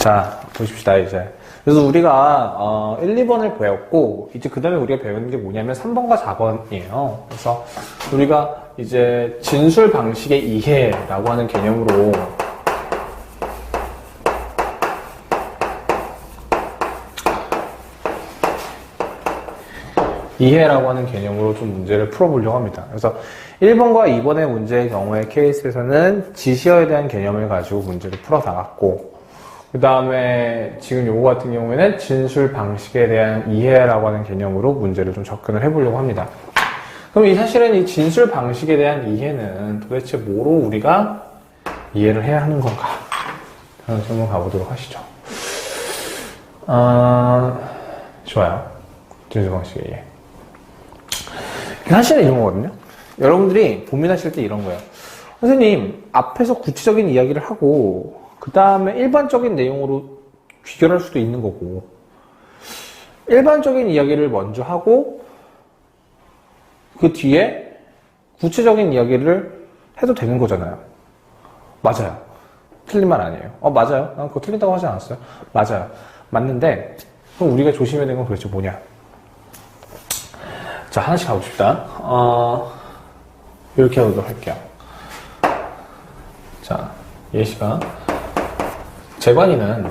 자, 보십시다, 이제. 그래서 우리가, 1, 2번을 배웠고, 이제 그 다음에 우리가 배우는 게 뭐냐면 3번과 4번이에요. 그래서 우리가 이제 진술 방식의 이해라고 하는 개념으로 이해라고 하는 개념으로 좀 문제를 풀어보려고 합니다. 그래서 1번과 2번의 문제의 경우의 케이스에서는 지시어에 대한 개념을 가지고 문제를 풀어 나갔고, 그 다음에 지금 요거 같은 경우에는 진술 방식에 대한 이해라고 하는 개념으로 문제를 좀 접근을 해보려고 합니다. 그럼 사실은 이 진술 방식에 대한 이해는 도대체 뭐로 우리가 이해를 해야 하는 건가? 한번 가보도록 하시죠. 좋아요. 진술 방식의 이해. 사실은 이런 거거든요. 여러분들이 고민하실 때 이런 거예요. 선생님, 앞에서 구체적인 이야기를 하고 그 다음에 일반적인 내용으로 귀결할 수도 있는 거고, 일반적인 이야기를 먼저 하고 그 뒤에 구체적인 이야기를 해도 되는 거잖아요. 맞아요. 틀린 말 아니에요. 맞아요. 난 그거 틀린다고 하지 않았어요. 맞아요. 맞는데 그럼 우리가 조심해야 되는 건 도대체 뭐냐? 자, 하나씩 가봅시다. 이렇게 해보도록 할게요. 자, 예시가 재관이는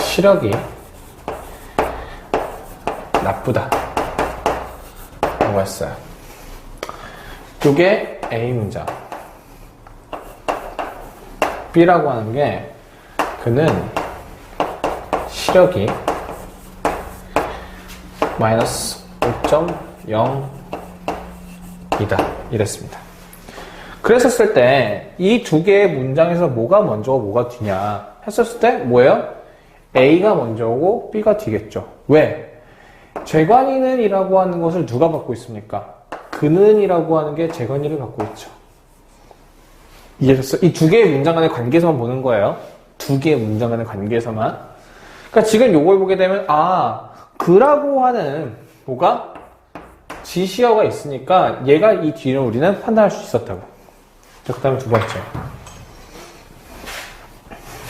시력이 나쁘다 라고 했어요. 이게 A 문장. B라고 하는 게 그는 시력이 마이너스 5.0이다 이랬습니다. 그랬었을 때 이 두 개의 문장에서 뭐가 먼저고 뭐가 뒤냐 했었을 때 뭐예요? A가 먼저고 B가 뒤겠죠. 왜? 재관이는 이라고 하는 것을 누가 갖고 있습니까? 그는 이라고 하는 게 재관이를 갖고 있죠. 이해하셨어요? 이 두 개의 문장 간의 관계에서만 보는 거예요. 두 개의 문장 간의 관계에서만. 그러니까 지금 요걸 보게 되면 그라고 하는 뭐가 지시어가 있으니까 얘가 이 뒤를 우리는 판단할 수 있었다고. 자, 그 다음에 두 번째.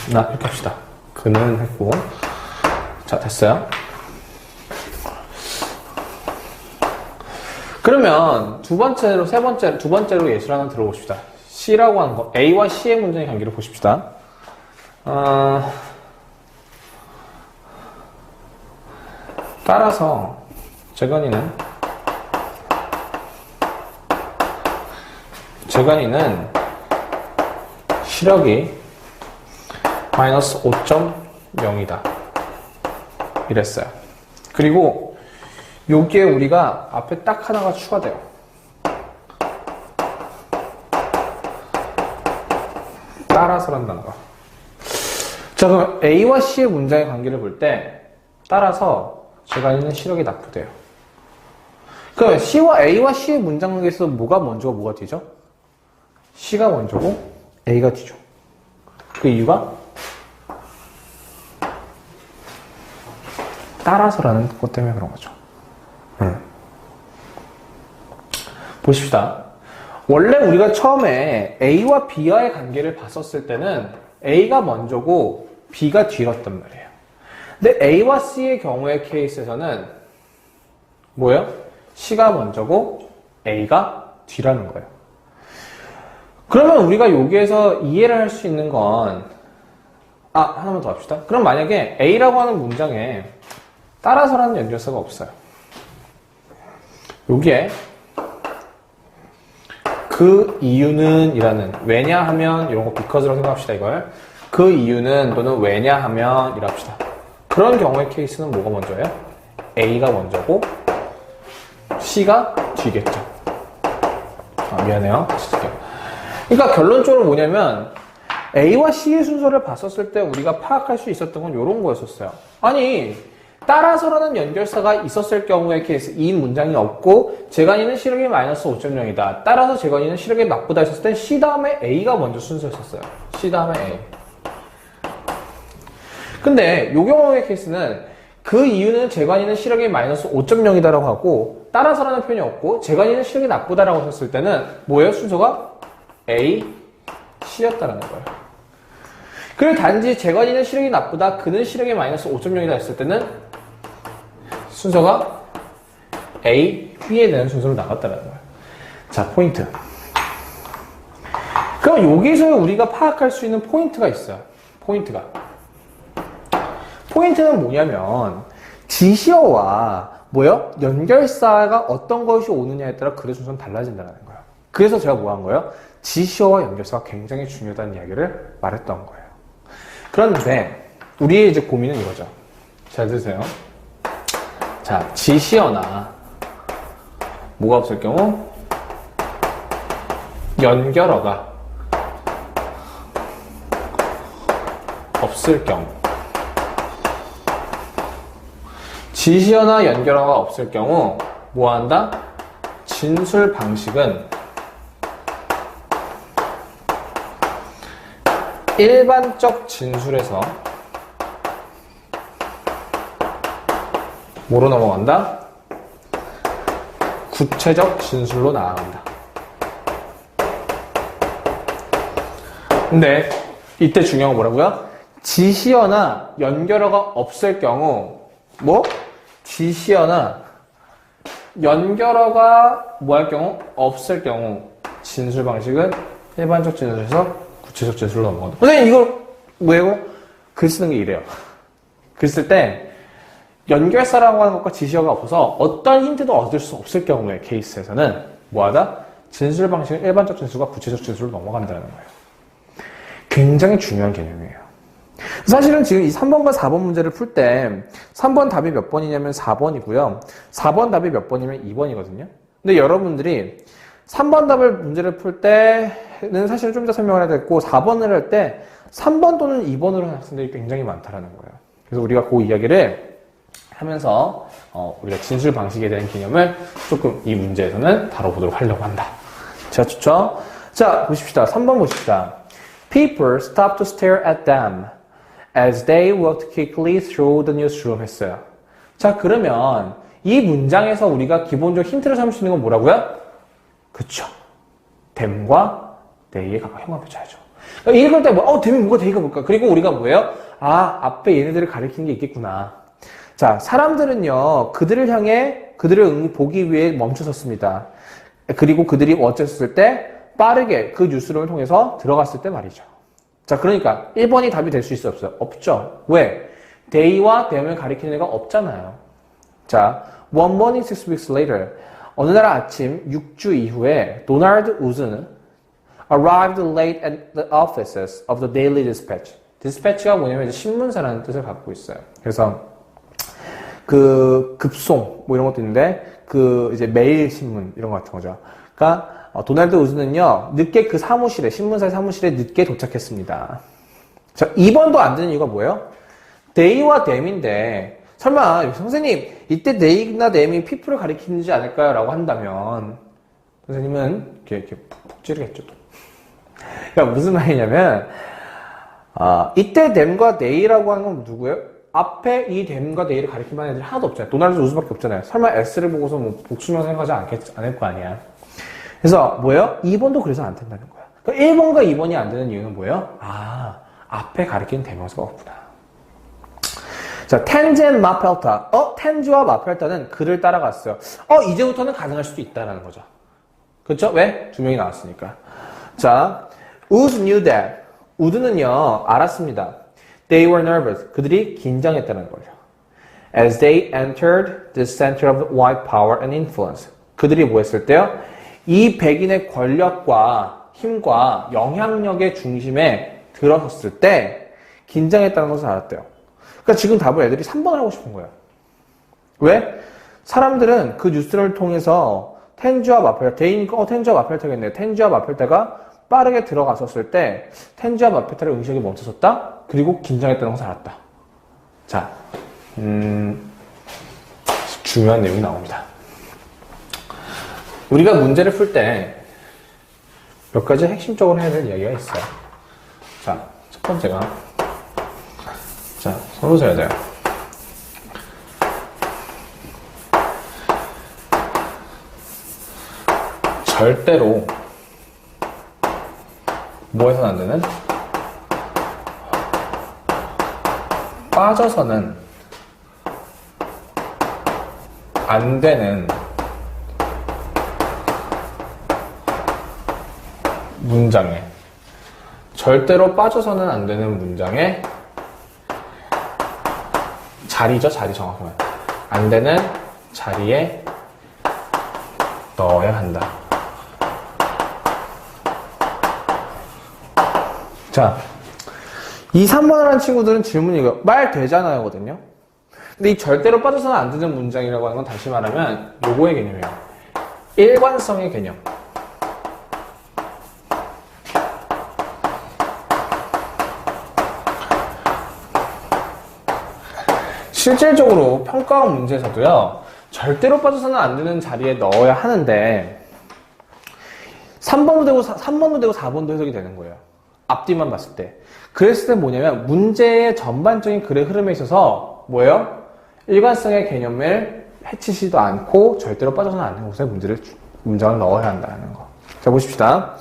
이렇게 합시다. 그는 했고. 자, 됐어요. 그러면 두 번째로 예시를 하나 들어봅시다. C라고 하는 거. A와 C의 문장의 관계를 보십시다. 따라서 재관이는 시력이 마이너스 5.0이다 이랬어요. 그리고 여기에 우리가 앞에 딱 하나가 추가돼요. 따라서라는 단어가. 자, 그럼 A와 C의 문장의 관계를 볼 때 따라서 재관이는 시력이 나쁘대요. 그럼 A와 C의 문장 관계에서 뭐가 먼저고 뭐가 뒤죠? C가 먼저고 A가 뒤죠. 그 이유가 따라서라는 것 때문에 그런 거죠. 보십시다. 원래 우리가 처음에 A와 B와의 관계를 봤었을 때는 A가 먼저고 B가 뒤였단 말이에요. 근데 A와 C의 경우의 케이스에서는 뭐예요? C가 먼저고 A가 뒤라는 거예요. 그러면 우리가 여기에서 이해를 할 수 있는 건 하나만 더 합시다. 그럼 만약에 A라고 하는 문장에 따라서라는 연결사가 없어요. 여기에 그 이유는 이라는, 왜냐하면 이런 거 because라고 생각합시다. 이걸 그 이유는 또는 왜냐하면 이라 합시다. 그런 경우의 케이스는 뭐가 먼저예요? A가 먼저고 C가 뒤겠죠. 미안해요. 다시 쓸게요. 그러니까 결론적으로 뭐냐면 A와 C의 순서를 봤었을 때 우리가 파악할 수 있었던 건 이런 거였었어요. 아니, 따라서라는 연결사가 있었을 경우의 케이스, 이 문장이 없고 재관이는 시력이 마이너스 5.0이다. 따라서 재관이는 시력이 나쁘다 했었을 때 C 다음에 A가 먼저 순서였었어요. C 다음에 A. 근데 이 경우의 케이스는 그 이유는 재관이는 시력이 마이너스 5.0이다라고 하고 따라서라는 표현이 없고 재관이는 시력이 나쁘다라고 했을 때는 뭐예요? 순서가 A, C였다라는 거예요. 그리고 단지 재관이는 시력이 나쁘다, 그는 시력이 마이너스 5.0이다 했을 때는 순서가 A, B에 대한 순서로 나갔다라는 거예요. 자, 포인트. 그럼 여기서 우리가 파악할 수 있는 포인트가 있어요. 포인트는 뭐냐면 지시어와 뭐요? 연결사가 어떤 것이 오느냐에 따라 글의 순서는 달라진다는 거예요. 그래서 제가 뭐 한 거예요? 지시어와 연결사가 굉장히 중요하다는 이야기를 말했던 거예요. 그런데 우리의 이제 고민은 이거죠. 잘 들으세요. 자, 지시어나 뭐가 없을 경우 연결어가 없을 경우, 지시어나 연결어가 없을 경우 뭐 한다? 진술 방식은 일반적 진술에서 뭐로 넘어간다? 구체적 진술로 나아간다. 근데 이때 중요한 건 뭐라고요? 지시어나 연결어가 없을 경우 뭐? 지시어나 연결어가 뭐 할 경우? 없을 경우 진술 방식은 일반적 진술에서 구체적 진술로 넘어간다. 선생님 이거 뭐예요? 글 쓰는 게 이래요. 글 쓸 때 연결사라고 하는 것과 지시어가 없어서 어떤 힌트도 얻을 수 없을 경우의 케이스에서는 뭐하다? 진술 방식은 일반적 진술과 구체적 진술로 넘어간다는 거예요. 굉장히 중요한 개념이에요. 사실은 지금 이 3번과 4번 문제를 풀 때 3번 답이 몇 번이냐면 4번이고요. 4번 답이 몇 번이면 2번이거든요. 근데 여러분들이 3번 답을 문제를 풀 때는 사실은 좀 더 설명을 해야 되겠고 4번을 할 때 3번 또는 2번으로 하는 학생들이 굉장히 많다라는 거예요. 그래서 우리가 그 이야기를 하면서 우리가 진술 방식에 대한 개념을 조금 이 문제에서는 다뤄보도록 하려고 한다. 자, 좋죠? 자, 보십시다. 3번 보십시다. People stopped to stare at them as they walked quickly through the newsroom 했어요. 자, 그러면 이 문장에서 우리가 기본적으로 힌트를 삼을 수 있는 건 뭐라고요? 그쵸. them과 they에 형합해줘야죠. 읽을 때 뭐, them이 뭐가 they가 뭘까? 그리고 우리가 뭐예요? 아, 앞에 얘네들을 가리키는 게 있겠구나. 자, 사람들은요, 그들을 향해 그들을 보기 위해 멈춰섰습니다. 그리고 그들이 어쨌을 때 빠르게 그 뉴스룸을 통해서 들어갔을 때 말이죠. 자, 그러니까 1번이 답이 될 수 있어요? 없어요? 없죠. 왜? they와 them을 가리키는 애가 없잖아요. 자, one morning 6 weeks later 어느 날 아침 6주 이후에 도널드 우즈는 arrived late at the offices of the Daily Dispatch. Dispatch가 뭐냐면 이제 신문사라는 뜻을 갖고 있어요. 그래서 그 급송 뭐 이런 것도 있는데 그 이제 매일 신문 이런 거 같은 거죠. 그러니까 도널드 우즈는요 늦게 그 사무실에 신문사 사무실에 늦게 도착했습니다. 자, 2번도 안 되는 이유가 뭐예요? they와 them인데 설마 선생님 이때 they나 them이 people을 가리키는지 않을까요? 라고 한다면 선생님은 이렇게 푹 찌르겠죠. 그러니까 무슨 말이냐면 이때 them과 they라고 하는 건 누구예요? 앞에 이 them과 they를 가리킬 만한 애들이 하나도 없잖아요. 도널드 우즈밖에 없잖아요. 설마 S를 보고서 뭐 복수명 생각하지 않을 거 아니야. 그래서 뭐예요? 2번도 그래서 안 된다는 거야. 그러니까 1번과 2번이 안 되는 이유는 뭐예요? 앞에 가리키는 대명사가 없구나. 자, 텐즈 앤 마펠타. 텐즈와 마펠타는 그를 따라갔어요. 이제부터는 가능할 수도 있다라는 거죠. 그렇죠? 왜? 두 명이 나왔으니까. 자, Wood knew that. 우드는요, 알았습니다. They were nervous. 그들이 긴장했다는 거죠. As they entered the center of white power and influence. 그들이 뭐 했을 때요? 이 백인의 권력과 힘과 영향력의 중심에 들어섰을 때 긴장했다는 것을 알았대요. 그러니까 지금 답을 애들이 3번을 하고 싶은 거예요. 왜? 사람들은 그 뉴스를 통해서 텐즈와 마펠타, 텐즈와 마펠타겠네요. 텐즈와 마펠타가 빠르게 들어갔었을 때 텐즈와 마펠타를 응시하게 멈춰섰다? 그리고 긴장했다는 것을 알았다. 자, 중요한 내용이 나옵니다. 우리가 문제를 풀 때 몇 가지 핵심적으로 해야 될 이야기가 있어요. 자, 첫 번째가 손을 써야 돼요. 절대로 뭐 해서는 안 되는? 빠져서는 안 되는 문장에, 절대로 빠져서는 안 되는 문장에 자리죠, 자리 정확히 말하면. 안 되는 자리에 넣어야 한다. 자, 이 3번이라는 친구들은 질문이 이거 말 되잖아요 거든요. 근데 이 절대로 빠져서는 안 되는 문장이라고 하는 건 다시 말하면 요거의 개념이에요. 일관성의 개념. 실질적으로 평가원 문제에서도요, 절대로 빠져서는 안 되는 자리에 넣어야 하는데 3번도 되고 4번도 해석이 되는 거예요. 앞뒤만 봤을 때. 그랬을 때 뭐냐면 문제의 전반적인 글의 흐름에 있어서 뭐예요? 일관성의 개념을 해치지도 않고 절대로 빠져서는 안 되는 곳에 문장을 넣어야 한다는 거. 자, 보십시다.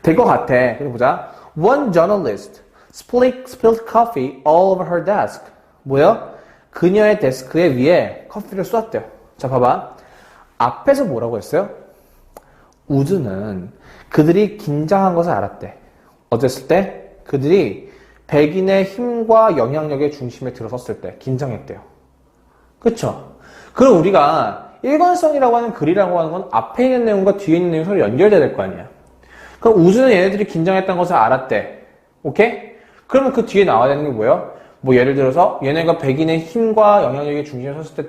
될 것 같아. 그래서 보자. One journalist spilled coffee all over her desk. 뭐예요? 그녀의 데스크에 위에 커피를 쏟았대요. 자, 봐봐. 앞에서 뭐라고 했어요? 우즈는 그들이 긴장한 것을 알았대. 어땠을 때? 그들이 백인의 힘과 영향력의 중심에 들어섰을 때 긴장했대요. 그쵸? 그럼 우리가 일관성이라고 하는 글이라고 하는 건 앞에 있는 내용과 뒤에 있는 내용이 서로 연결돼야 될 거 아니야. 그럼 우즈는 얘네들이 긴장했다는 것을 알았대. 오케이? 그러면 그 뒤에 나와야 되는 게 뭐예요? 뭐 예를 들어서 얘네가 백인의 힘과 영향력의 중심에 섰을 때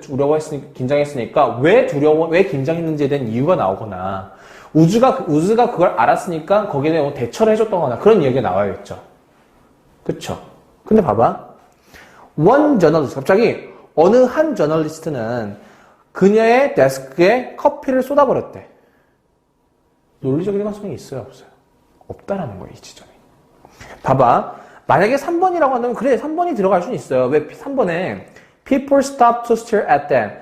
긴장했으니까 왜 긴장했는지에 대한 이유가 나오거나 우즈가 그걸 알았으니까 거기에 대해 대처를 해줬다거나 그런 이야기가 나와야겠죠. 그쵸? 근데 봐봐. one journalist, 갑자기 어느 한 저널리스트는 그녀의 데스크에 커피를 쏟아버렸대. 논리적인 일관성이 있어요, 없어요? 없다라는 거예요, 이 지점이. 봐봐. 만약에 3번이라고 한다면 그래, 3번이 들어갈 수는 있어요. 왜 3번에 people stop to stare at them.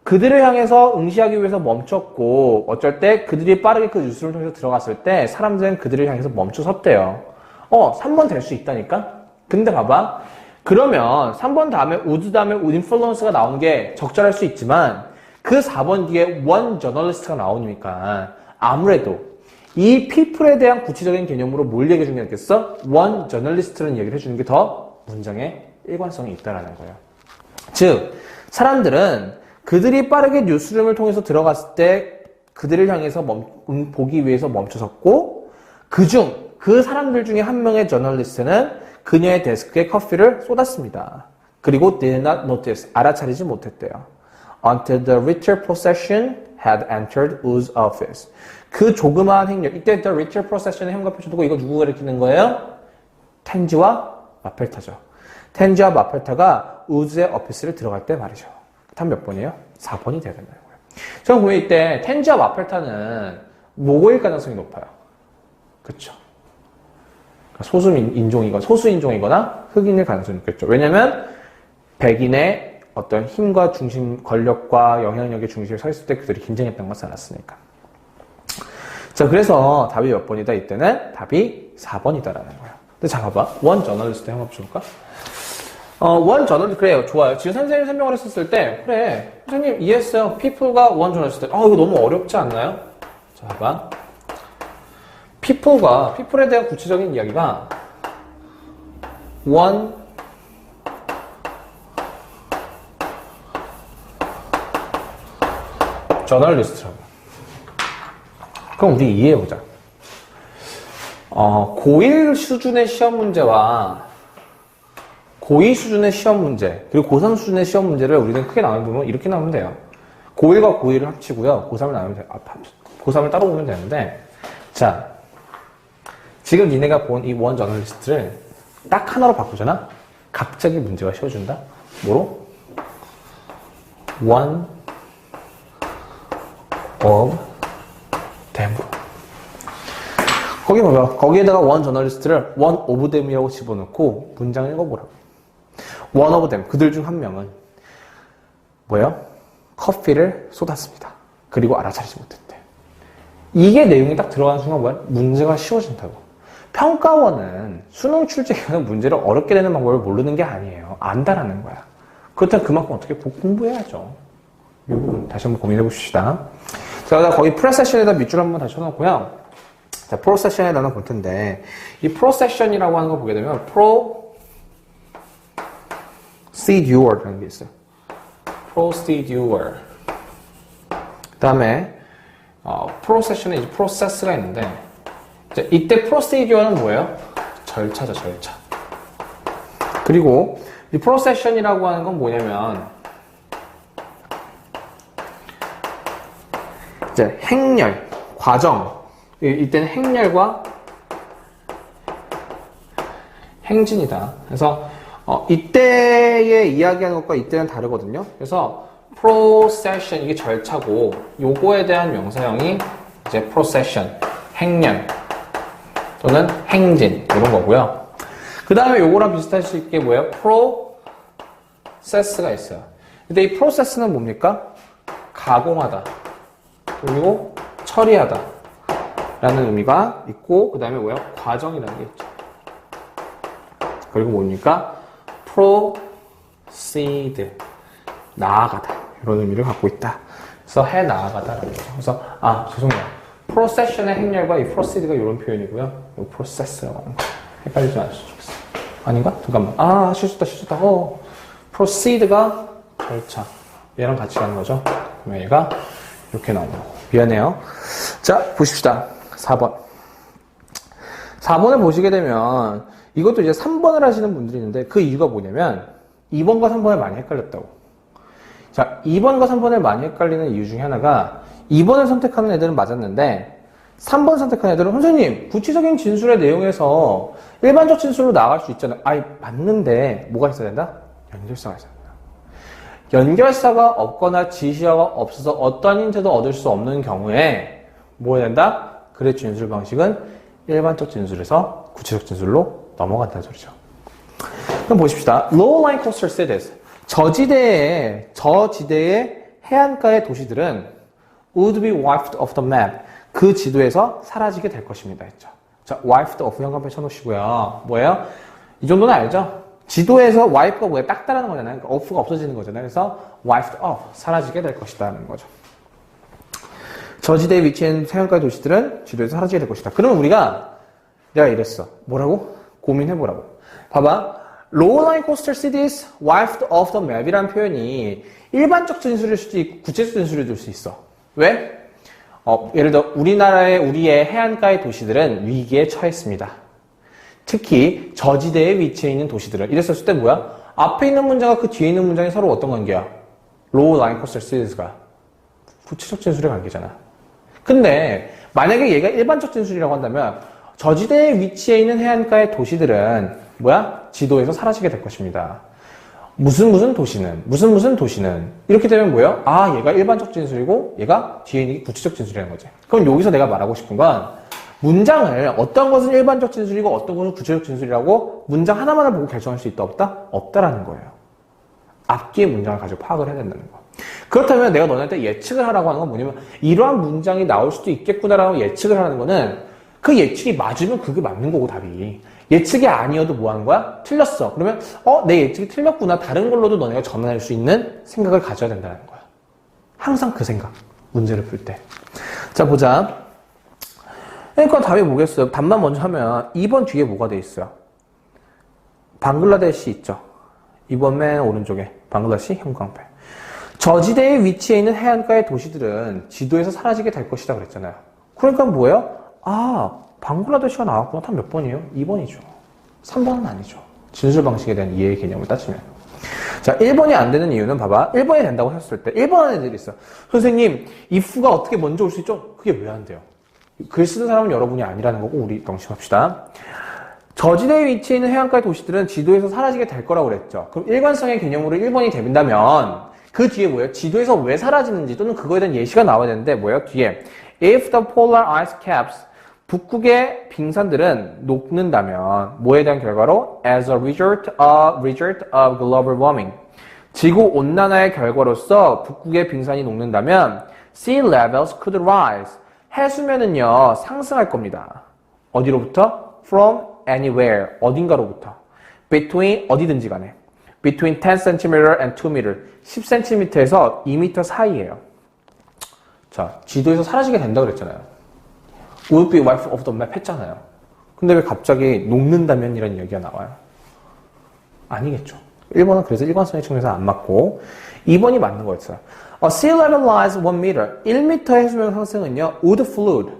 그들을 향해서 응시하기 위해서 멈췄고 어쩔 때 그들이 빠르게 그 뉴스를 통해서 들어갔을 때 사람들은 그들을 향해서 멈춰섰대요. 3번 될 수 있다니까? 근데 봐봐. 그러면 3번 다음에 우드 다음에 인플루언스가 나오는 게 적절할 수 있지만 그 4번 뒤에 one journalist가 나오니까 아무래도 이 people에 대한 구체적인 개념으로 뭘 얘기해 주는 게 낫겠어? one journalist라는 얘기를 해주는 게 더 문장에 일관성이 있다라는 거예요. 즉, 사람들은 그들이 빠르게 뉴스룸을 통해서 들어갔을 때 그들을 향해서 보기 위해서 멈춰섰고 그 사람들 중에 한 명의 저널리스트는 그녀의 데스크에 커피를 쏟았습니다. 그리고 did not notice, 알아차리지 못했대요. Until the ritual procession had entered Wu's office. 그 조그마한 행렬, 이때 the ritual procession의 형광표 두고 이거 누구 가리키는 거예요? 텐지와 마펠타죠. 텐지와 마펠타가 우즈의 오피스를 들어갈 때 말이죠. 답 몇 번이에요? 4번이 돼야 된다는 거예요. 저는 보면 이때 텐지와 마펠타는 뭐고일 가능성이 높아요. 그쵸? 소수 인종이거나 흑인일 가능성이 높겠죠. 왜냐면 백인의 어떤 힘과 중심, 권력과 영향력의 중심에 서 있을 때 그들이 긴장했던 것을 알았으니까. 자, 그래서 답이 몇 번이다? 이때는 답이 4번이다라는 거예요. 근데 자, 봐봐. 원 저널리스트 한번 볼까? 원 저널리스트, 그래요. 좋아요. 지금 선생님이 설명을 했었을 때, 그래. 선생님 이해했어요. people가 원 저널리스트. 이거 너무 어렵지 않나요? 자, 봐봐. people에 대한 구체적인 이야기가 one 저널리스트라고. 그럼 우리 이해해보자. 고1 수준의 시험 문제와 고2 수준의 시험 문제, 그리고 고3 수준의 시험 문제를 우리는 크게 나눠보면 이렇게 나오면 돼요. 고1과 고2를 합치고요. 고3을 나누면 돼요. 고3을 따로 보면 되는데, 자, 지금 니네가 본 이 원 저널리스트를 딱 하나로 바꾸잖아? 갑자기 문제가 쉬워준다? 뭐로? one of them으로. 거기 봐봐. 거기에다가 원 저널리스트를 one of them이라고 집어넣고 문장을 읽어보라고. one of them. 그들 중 한 명은 뭐예요? 커피를 쏟았습니다. 그리고 알아차리지 못했대. 이게 내용이 딱 들어가는 순간 뭐야? 문제가 쉬워진다고. 평가원은 수능 출제기에는 문제를 어렵게 내는 방법을 모르는 게 아니에요. 안다라는 거야. 그렇다면 그만큼 어떻게 공부해야죠. 이 부분 다시 한번 고민해 봅시다. 자, 거기 프로세션에다 밑줄 한번 다시 쳐놓고요. 자, 프로세션에 나눠 볼 텐데, 이 프로세션이라고 하는 거 보게 되면, procedure라는 게 있어요. procedure. 그 다음에, 프로세션에 이제 프로세스가 있는데, 이제 이때 procedure는 뭐예요? 절차죠, 절차. 그리고, 이 프로세션이라고 하는 건 뭐냐면, 이제 행렬, 과정. 이때는 행렬과 행진이다. 그래서 이때의 이야기하는 것과 이때는 다르거든요. 그래서 procession 이게 절차고 요거에 대한 명사형이 이제 procession, 행렬 또는 행진 이런 거고요. 그 다음에 요거랑 비슷할 수 있게 뭐예요? process가 있어요. 근데 이 process는 뭡니까? 가공하다 그리고 처리하다 라는 의미가 있고, 그 다음에 뭐야? 과정이라는 게 있죠. 그리고 뭡니까? proceed. 나아가다. 이런 의미를 갖고 있다. 그래서 해 나아가다라는 거죠. 그래서, 죄송해요. procession의 행렬과 이 proceed가 이런 표현이고요. 이 process라고 하는 거. 헷갈리지 않으셨으면 좋겠어요. 아닌가? 잠깐만. 실수다. proceed가 절차. 얘랑 같이 가는 거죠. 그러면 얘가 이렇게 나오는 거. 미안해요. 자, 보십시다. 4번. 4번을 보시게 되면 이것도 이제 3번을 하시는 분들이 있는데 그 이유가 뭐냐면 2번과 3번을 많이 헷갈렸다고. 자, 2번과 3번을 많이 헷갈리는 이유 중에 하나가 2번을 선택하는 애들은 맞았는데 3번 선택하는 애들은 선생님, 구체적인 진술의 내용에서 일반적 진술로 나아갈 수 있잖아요. 맞는데 뭐가 있어야 된다? 연결사가 있어야 된다. 연결사가 없거나 지시어가 없어서 어떠한 힌트도 얻을 수 없는 경우에 뭐 해야 된다? 글의 진술 방식은 일반적 진술에서 구체적 진술로 넘어간다는 소리죠. 그럼 보십시다. Low-lying coastal cities. 저지대의 해안가의 도시들은 would be wiped off the map. 그 지도에서 사라지게 될 것입니다. 했죠. 자, wiped off 현관펜 쳐놓으시고요. 뭐예요? 이 정도는 알죠? 지도에서 wipe가 뭐예요? 닦다라는 거잖아요. 그러니까 off가 없어지는 거잖아요. 그래서 wiped off. 사라지게 될 것이다라는 거죠. 저지대에 위치한 해안가의 도시들은 지도에서 사라지게 될 것이다. 그럼 우리가 내가 이랬어. 뭐라고? 고민해보라고. 봐봐. Low-lying coastal cities wiped off the map이라는 표현이 일반적 진술일 수도 있고 구체적 진술이 될 수 있어. 왜? 예를 들어 우리의 해안가의 도시들은 위기에 처했습니다. 특히 저지대에 위치해 있는 도시들은 이랬었을 때 뭐야? 앞에 있는 문장과 그 뒤에 있는 문장이 서로 어떤 관계야? Low-lying coastal cities가 구체적 진술의 관계잖아. 근데 만약에 얘가 일반적 진술이라고 한다면 저지대에 위치해 있는 해안가의 도시들은 뭐야? 지도에서 사라지게 될 것입니다. 무슨 도시는 이렇게 되면 뭐예요? 얘가 일반적 진술이고 얘가 뒤에 있는 게 구체적 진술이라는 거지. 그럼 여기서 내가 말하고 싶은 건 문장을 어떤 것은 일반적 진술이고 어떤 것은 구체적 진술이라고 문장 하나만을 보고 결정할 수 있다 없다? 없다라는 거예요. 앞뒤의 문장을 가지고 파악을 해야 된다는 거. 그렇다면 내가 너네한테 예측을 하라고 하는 건 뭐냐면 이러한 문장이 나올 수도 있겠구나라고 예측을 하는 거는 그 예측이 맞으면 그게 맞는 거고 답이. 예측이 아니어도 뭐 하는 거야? 틀렸어. 그러면 내 예측이 틀렸구나. 다른 걸로도 너네가 전환할 수 있는 생각을 가져야 된다는 거야. 항상 그 생각. 문제를 풀 때. 자, 보자. 그러니까 답이 뭐겠어요? 답만 먼저 하면 2번 뒤에 뭐가 돼 있어요? 방글라데시 있죠? 2번 맨 오른쪽에 방글라데시 형광펜. 저지대에 위치해 있는 해안가의 도시들은 지도에서 사라지게 될 것이다 그랬잖아요. 그러니까 뭐예요? 방글라데시가 나왔구나. 답 몇 번이에요? 2번이죠. 3번은 아니죠. 진술 방식에 대한 이해의 개념을 따지면. 자, 1번이 안 되는 이유는 봐봐. 1번이 된다고 했을 때 1번 하는 애들이 있어. 선생님, if가 어떻게 먼저 올 수 있죠? 그게 왜 안 돼요? 글 쓰는 사람은 여러분이 아니라는 거고 우리 명심합시다. 저지대에 위치해 있는 해안가의 도시들은 지도에서 사라지게 될 거라고 그랬죠. 그럼 일관성의 개념으로 1번이 된다면 그 뒤에 뭐예요? 지도에서 왜 사라지는지 또는 그거에 대한 예시가 나와야 되는데 뭐예요? 뒤에 If the polar ice caps 북극의 빙산들은 녹는다면 뭐에 대한 결과로? As a result of global warming 지구 온난화의 결과로서 북극의 빙산이 녹는다면 sea levels could rise 해수면은요, 상승할 겁니다. 어디로부터? From anywhere. 어딘가로부터. Between, 어디든지 간에. Between 10cm and 2m. 10cm에서 2m 사이예요. 자, 지도에서 사라지게 된다고 그랬잖아요. Would be wiped off the map 했잖아요. 근데 왜 갑자기 녹는다면 이런 얘기가 나와요? 아니겠죠. 1번은 그래서 일관성의 측면에서 안 맞고 2번이 맞는 거였어요. Sea level rise 1m. 1m 해수면 상승은요. Would flood.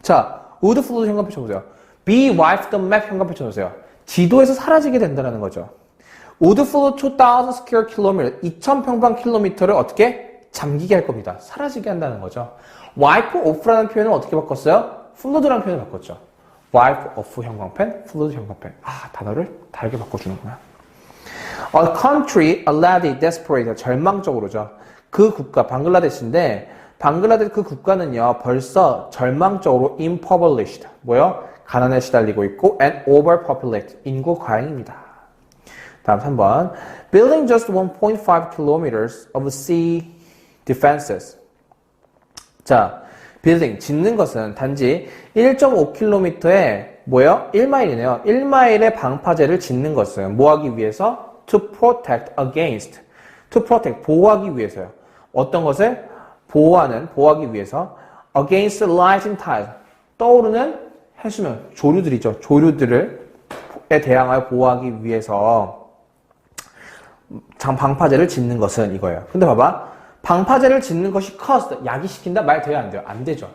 자, would flood 현관 펼쳐보세요. Be wiped the map 현관 펼쳐보세요. 지도에서 사라지게 된다는 거죠. Would flood 2,000 square kilometer. 2,000평방킬로미터를 어떻게? 잠기게 할 겁니다. 사라지게 한다는 거죠. wipe off라는 표현을 어떻게 바꿨어요? flood라는 표현을 바꿨죠. wipe off 형광펜, flood 형광펜. 아, 단어를 다르게 바꿔주는구나. A country already desperate. 절망적으로죠. 그 국가, 방글라데시인데, 방글라데시 그 국가는요, 벌써 절망적으로 impoverished. 뭐요? 가난에 시달리고 있고, and overpopulated. 인구 과잉입니다. 다음 3번. Building just 1.5 kilometers of sea defenses. 자, building, 짓는 것은 단지 1.5km의 뭐요? 1마일이네요. 1마일의 방파제를 짓는 것은 뭐 하기 위해서? To protect against. To protect, 보호하기 위해서요. 어떤 것을? 보호하기 위해서. Against rising tide. 떠오르는 해수면, 조류들이죠. 조류들에 대항하여 보호하기 위해서 방파제를 짓는 것은 이거예요. 근데 봐봐. 방파제를 짓는 것이 cost, 야기시킨다? 말 돼요, 안 돼요? 안 되죠.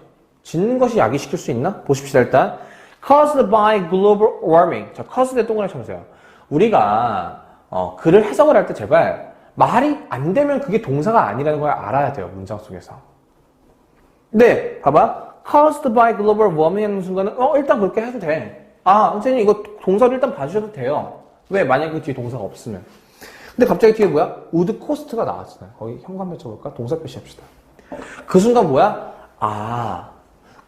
짓는 것이 야기시킬 수 있나? 보십시다, 일단. Caused by global warming. 자, caused에 동그라미 쳐보세요. 우리가 글을 해석을 할 때 제발 말이 안 되면 그게 동사가 아니라는 걸 알아야 돼요, 문장 속에서. 근데 봐봐. Caused by global warming 하는 순간은 일단 그렇게 해도 돼. 아, 선생님 이거 동사를 일단 봐주셔도 돼요. 왜? 만약에 그 뒤에 동사가 없으면. 근데 갑자기 뒤에 뭐야? would cost가 나왔잖아요. 거기 현관 맺혀볼까? 동사 표시합시다. 그 순간 뭐야? 아,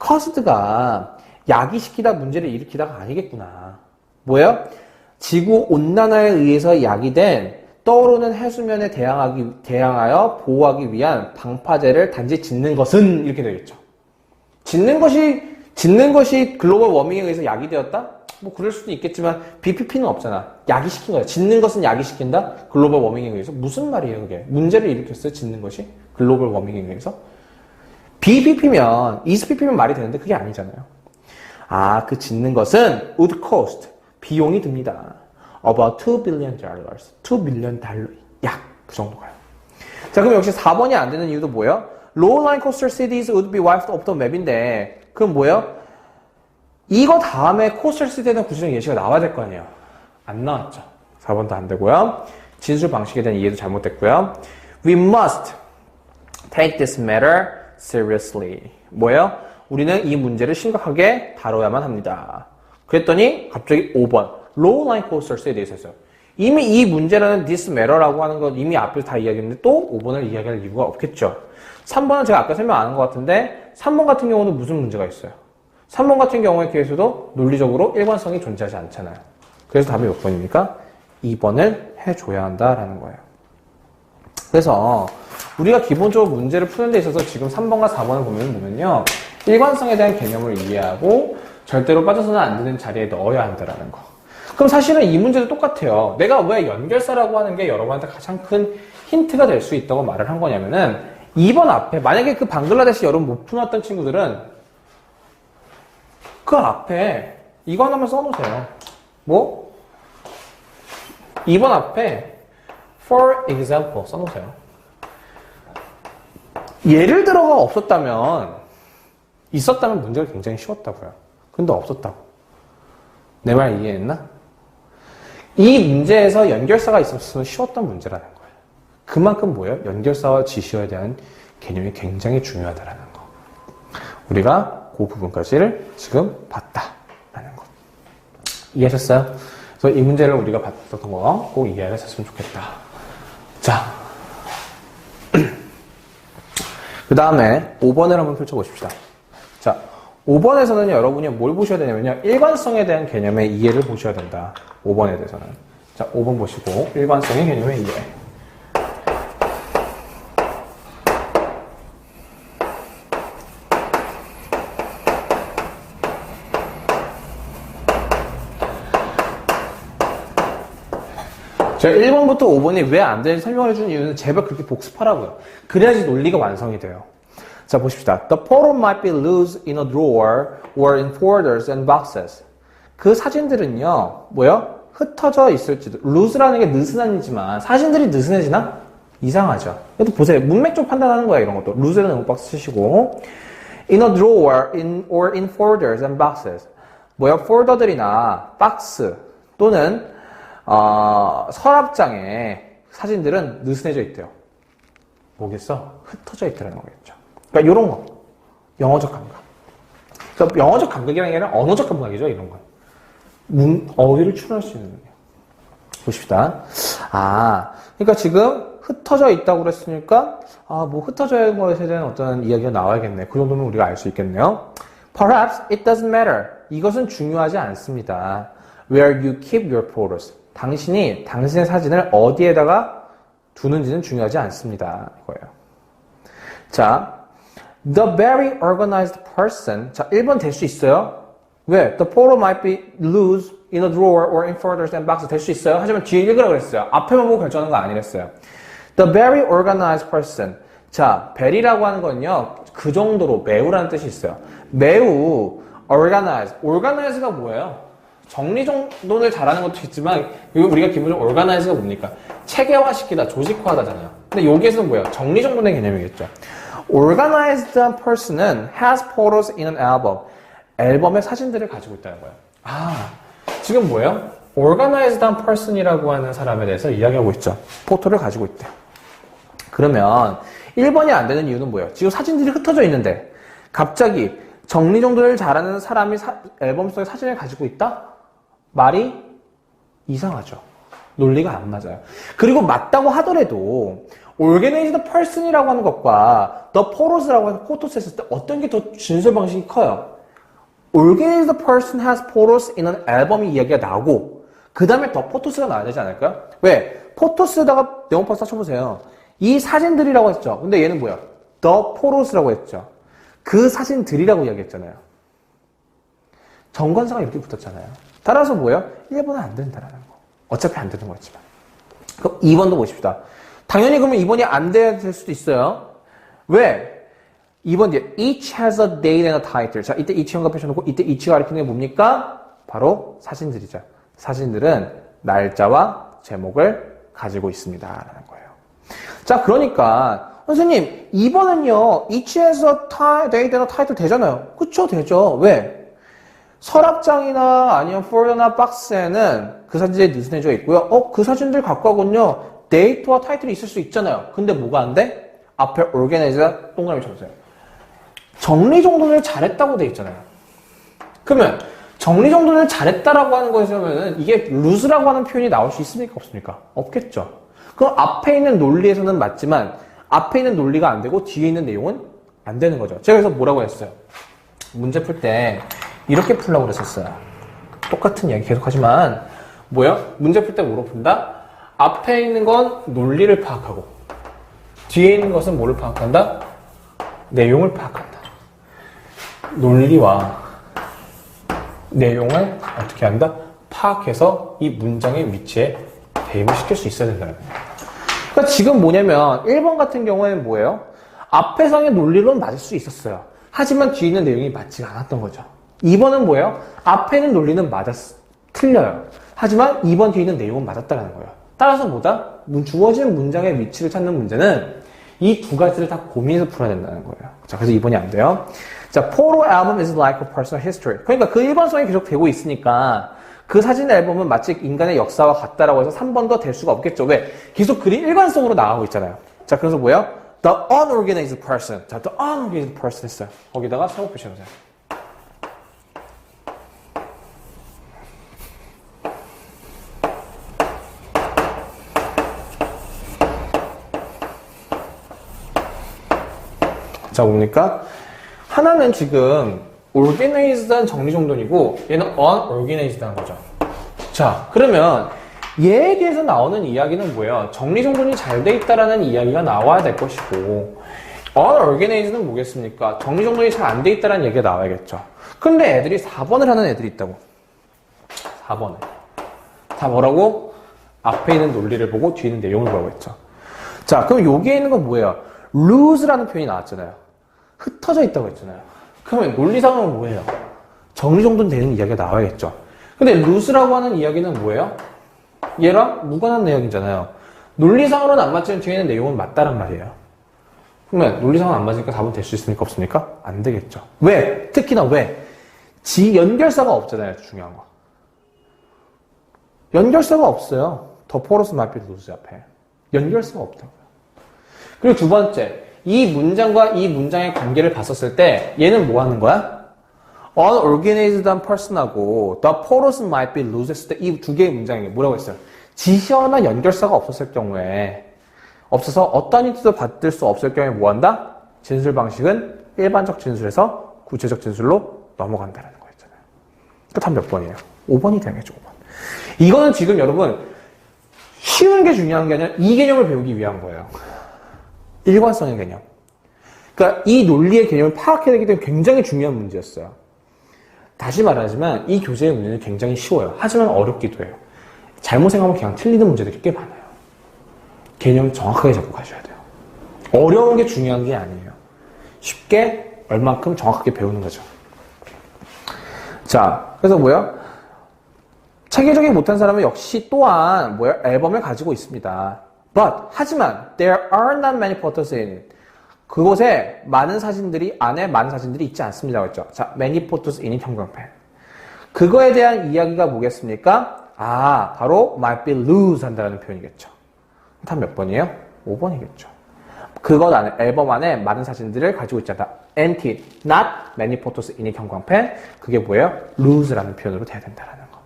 cost가 야기시키다 문제를 일으키다가 아니겠구나. 뭐예요? 지구 온난화에 의해서 야기된 떠오르는 해수면에 대항하여 보호하기 위한 방파제를 단지 짓는 것은 이렇게 되겠죠. 짓는 것이 글로벌 워밍에 의해서 야기되었다? 뭐 그럴 수도 있겠지만 BPP는 없잖아. 야기시킨 거야. 짓는 것은 야기시킨다? 글로벌 워밍에 의해서. 무슨 말이에요 그게? 문제를 일으켰어요? 짓는 것이? 글로벌 워밍에 의해서? BPP면 ESPP면 말이 되는데 그게 아니잖아요. 아, 그 짓는 것은 would cost. 비용이 듭니다. About $2 billion. $2 billion. 약 그 정도 가요. 자, 그럼 역시 4번이 안 되는 이유도 뭐예요? Low-lying coastal cities would be wiped off the map인데 그럼 뭐예요? 이거 다음에 코스탈 시티에 대한 구체적 예시가 나와야 될 거 아니에요. 안 나왔죠. 4번도 안 되고요. 진술 방식에 대한 이해도 잘못됐고요. We must take this matter seriously. 뭐예요? 우리는 이 문제를 심각하게 다뤄야만 합니다. 그랬더니 갑자기 5번 low-lying coastals에 대해서 했어요. 이미 이 문제라는 this matter라고 하는 건 이미 앞에서 다 이야기했는데 또 5번을 이야기할 이유가 없겠죠. 3번은 제가 아까 설명 안 한 것 같은데 3번 같은 경우는 무슨 문제가 있어요? 3번 같은 경우에 비해서도 논리적으로 일관성이 존재하지 않잖아요. 그래서 답이 몇 번입니까? 2번을 해줘야 한다라는 거예요. 그래서 우리가 기본적으로 문제를 푸는 데 있어서 지금 3번과 4번을 보면요. 일관성에 대한 개념을 이해하고 절대로 빠져서는 안 되는 자리에 넣어야 한다라는 거. 그럼 사실은 이 문제도 똑같아요. 내가 왜 연결사라고 하는 게 여러분한테 가장 큰 힌트가 될 수 있다고 말을 한 거냐면은 2번 앞에 만약에 그 방글라데시 여러분 못 풀어놨던 친구들은 그 앞에 이거 하나만 써놓으세요. 뭐? 2번 앞에 for example 써놓으세요. 예를 들어가 없었다면 있었다면 문제가 굉장히 쉬웠다고요. 근데 없었다고. 내 말 이해했나? 이 문제에서 연결사가 있었으면 쉬웠던 문제라는 거예요. 그만큼 뭐예요? 연결사와 지시어에 대한 개념이 굉장히 중요하다라는 거. 우리가 그 부분까지를 지금 봤다라는 거. 이해하셨어요? 그래서 이 문제를 우리가 봤던 거 꼭 이해하셨으면 좋겠다. 자, 그 다음에 5번을 한번 펼쳐보십시다. 자, 5번에서는 여러분이 뭘 보셔야 되냐면요. 일관성에 대한 개념의 이해를 보셔야 된다. 5번에 대해서는. 자, 5번 보시고 일관성의 개념의 이해. 제가 1번부터 5번이 왜 안 되는지 설명을 해주는 이유는 제발 그렇게 복습하라고요. 그래야지 논리가 완성이 돼요. 자, 보십시다. The photo might be loose in a drawer or in folders and boxes. 그 사진들은요, 뭐요? 흩어져 있을지도. loose라는 게 느슨하지만 사진들이 느슨해지나? 이상하죠. 그래도 보세요. 문맥 좀 판단하는 거야, 이런 것도. loose라는 음박스 치시고. in a drawer or in folders and boxes. 뭐야? 폴더들이나 박스 또는 서랍장에 사진들은 느슨해져 있대요. 뭐겠어? 흩어져 있다는 거겠죠. 그러니까 이런 거. 영어적 감각. 그러니까 영어적 감각이라는 게 아니라 언어적 감각이죠, 이런 거. 어휘를 추론할 수 있는 능력. 보십시다. 그러니까 지금 흩어져 있다고 그랬으니까, 뭐 흩어져 있는 것에 대한 어떤 이야기가 나와야겠네. 그 정도면 우리가 알 수 있겠네요. Perhaps it doesn't matter. 이것은 중요하지 않습니다. Where you keep your photos. 당신이 당신의 사진을 어디에다가 두는지는 중요하지 않습니다. 이거예요. 자, the very organized person. 자, 1번 될 수 있어요. 왜? The photo might be loose in a drawer or in folders and boxes. 될 수 있어요. 하지만 뒤에 읽으라고 그랬어요. 앞에만 보고 결정하는 거 아니랬어요. The very organized person. 자, very라고 하는 건요, 그 정도로 매우라는 뜻이 있어요. 매우 organized. organize가 뭐예요? 정리정돈을 잘하는 것도 있지만 우리가 기본적으로 organize가 뭡니까? 체계화시키다, 조직화하다잖아요. 근데 여기에서는 뭐예요? 정리정돈의 개념이겠죠. Organized person은 has photos in an album. 앨범에 사진들을 가지고 있다는 거예요. 지금 뭐예요? Organized person이라고 하는 사람에 대해서 이야기하고 있죠. 포토를 가지고 있대요. 그러면 1번이 안 되는 이유는 뭐예요? 지금 사진들이 흩어져 있는데 갑자기 정리정돈을 잘하는 사람이 앨범 속에 사진을 가지고 있다? 말이 이상하죠. 논리가 안 맞아요. 그리고 맞다고 하더라도 organized person이라고 하는 것과 the photos라고 해서 포토스 했을 때 어떤 게 더 진술 방식이 커요? organized person has photos in an album이 이야기가 나오고 그 다음에 the photos가 나와야 되지 않을까요? 왜? photos에다가 네모판 써쳐보세요. 이 사진들이라고 했죠. 근데 얘는 뭐야? the photos라고 했죠. 그 사진들이라고 이야기했잖아요. 정관사가 이렇게 붙었잖아요. 따라서 뭐예요? 1번은 안 된다라는 거. 어차피 안 되는 거였지만. 그럼 2번도 보십시다. 당연히 그러면 2번이 안 돼야 될 수도 있어요. 왜? 2번 뒤에 each has a date and a title. 자, 이때 each 현관 펼쳐놓고 이때 each가 가리키는 게 뭡니까? 바로 사진들이죠. 사진들은 날짜와 제목을 가지고 있습니다. 라는 거예요. 자, 그러니까 선생님 2번은요. each has a date and a title 되잖아요. 그쵸? 되죠. 왜? 서랍장이나 아니면 폴더나 박스에는 그 사진들이 느슨해져 있고요. 그 사진들 갖고 하군요. 데이트와 타이틀이 있을 수 있잖아요. 근데 뭐가 안 돼? 앞에 organize가 동그라미 쳐주세요. 정리정돈을 잘했다고 돼 있잖아요. 그러면 정리정돈을 잘했다라고 하는 거에서는 이게 loose라고 하는 표현이 나올 수 있습니까? 없습니까? 없겠죠. 그럼 앞에 있는 논리에서는 맞지만 앞에 있는 논리가 안 되고 뒤에 있는 내용은 안 되는 거죠. 제가 그래서 뭐라고 했어요? 문제 풀 때 이렇게 풀라고 그랬었어요. 똑같은 이야기 계속하지만 뭐야? 문제 풀 때 물어본다? 앞에 있는 건 논리를 파악하고 뒤에 있는 것은 뭐를 파악한다? 내용을 파악한다. 논리와 내용을 어떻게 한다? 파악해서 이 문장의 위치에 대입을 시킬 수 있어야 된다는 거예요. 그러니까 지금 뭐냐면 1번 같은 경우에는 뭐예요? 앞에서의 논리로는 맞을 수 있었어요. 하지만 뒤에 있는 내용이 맞지가 않았던 거죠. 2번은 뭐예요? 앞에 있는 논리는 틀려요. 하지만 2번 뒤에 있는 내용은 맞았다는 거예요. 따라서 뭐다? 주어진 문장의 위치를 찾는 문제는 이 두 가지를 다 고민해서 풀어야 된다는 거예요. 자, 그래서 2번이 안 돼요. 자, photo album is like a personal history. 그러니까 그 일관성이 계속 되고 있으니까 그 사진 앨범은 마치 인간의 역사와 같다라고 해서 3번도 될 수가 없겠죠. 왜? 계속 그리 일관성으로 나가고 있잖아요. 자, 그래서 뭐예요? The unorganized person. 자, the unorganized person 했어요. 거기다가 세모 표시해보세요. 자, 뭡니까? 하나는 지금 organized한 정리정돈이고 얘는 unorganized한 거죠. 자, 그러면 얘에 대해서 나오는 이야기는 뭐예요? 정리정돈이 잘 돼 있다라는 이야기가 나와야 될 것이고 unorganized는 뭐겠습니까? 정리정돈이 잘 안 돼 있다라는 얘기가 나와야겠죠. 근데 애들이 4번을 하는 애들이 있다고. 4번을. 다 뭐라고? 앞에 있는 논리를 보고 뒤에 있는 내용을 보라고 했죠. 자, 그럼 여기에 있는 건 뭐예요? lose라는 표현이 나왔잖아요. 흩어져 있다고 했잖아요. 그러면 논리상은 뭐예요? 정리정돈 되는 이야기가 나와야겠죠. 근데 lose라고 하는 이야기는 뭐예요? 얘랑 무관한 내용이잖아요. 논리상으로는 안 맞지만 뒤에 있는 내용은 맞다란 말이에요. 그러면 논리상은 안 맞으니까 답은 될 수 있습니까? 없습니까? 안 되겠죠. 왜? 특히나 왜? 연결사가 없잖아요. 중요한 거. 연결사가 없어요. The porous might be loose 앞에. 연결사가 없다고요. 그리고 두 번째, 이 문장과 이 문장의 관계를 봤었을 때 얘는 뭐 하는 거야? unorganized person하고 the porous might be loose 했을 때 이 두 개의 문장이 뭐라고 했어요? 지시어나 연결사가 없었을 경우에 없어서 어떠한 힌트도 받을 수 없을 경우에 뭐 한다? 진술 방식은 일반적 진술에서 구체적 진술로 넘어간다는 거였잖아요. 그 답 몇 번이에요? 5번이 되겠죠, 5번. 이거는 지금 여러분 쉬운 게 중요한 게 아니라 이 개념을 배우기 위한 거예요. 일관성의 개념. 그러니까 이 논리의 개념을 파악해야 되기 때문에 굉장히 중요한 문제였어요. 다시 말하지만 이 교재의 문제는 굉장히 쉬워요. 하지만 어렵기도 해요. 잘못 생각하면 그냥 틀리는 문제들이 꽤 많아요. 개념 정확하게 잡고 가셔야 돼요. 어려운 게 중요한 게 아니에요. 쉽게 얼만큼 정확하게 배우는 거죠. 자, 그래서 뭐야? 체계적이 못한 사람은 역시 또한 뭐야? 앨범을 가지고 있습니다. 하지만 there are not many photos in it. 그곳에 많은 사진들이 안에 많은 사진들이 있지 않습니다고 했죠. 자, many photos in 형광펜. 그거에 대한 이야기가 뭐겠습니까? 바로 might be loose 한다는 표현이겠죠. 답 몇 번이에요? 5번이겠죠. 그것 안에 앨범 안에 많은 사진들을 가지고 있지 않다. empty, not many photos in 형광펜. 그게 뭐예요? loose라는 표현으로 돼야 된다라는 거.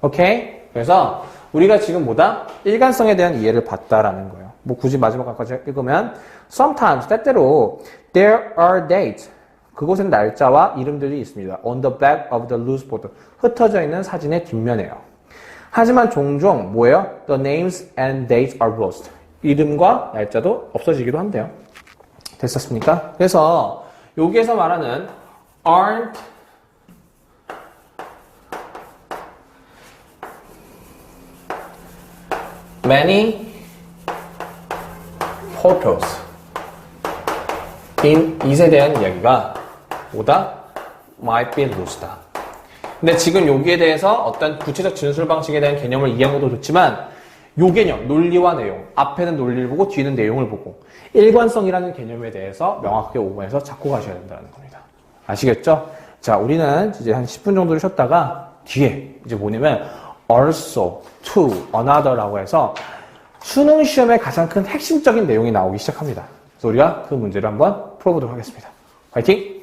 오케이? 그래서 우리가 지금 뭐다? 일관성에 대한 이해를 봤다라는 거예요. 뭐 굳이 마지막까지 읽으면 sometimes 때때로 there are dates 그곳엔 날짜와 이름들이 있습니다. on the back of the loose photo 흩어져 있는 사진의 뒷면에요. 하지만 종종 뭐예요? the names and dates are lost 이름과 날짜도 없어지기도 한대요. 됐었습니까? 그래서 여기에서 말하는 aren't many photos in it에 대한 이야기가 뭐다? might be loose다. 근데 지금 여기에 대해서 어떤 구체적 진술 방식에 대한 개념을 이해한 것도 좋지만 요 개념, 논리와 내용, 앞에는 논리를 보고 뒤는 내용을 보고 일관성이라는 개념에 대해서 명확하게 5번에서 잡고 가셔야 된다는 겁니다. 아시겠죠? 자, 우리는 이제 한 10분 정도를 쉬었다가 뒤에 이제 뭐냐면 also, to, another라고 해서 수능 시험의 가장 큰 핵심적인 내용이 나오기 시작합니다. 그래서 우리가 그 문제를 한번 풀어보도록 하겠습니다. 화이팅!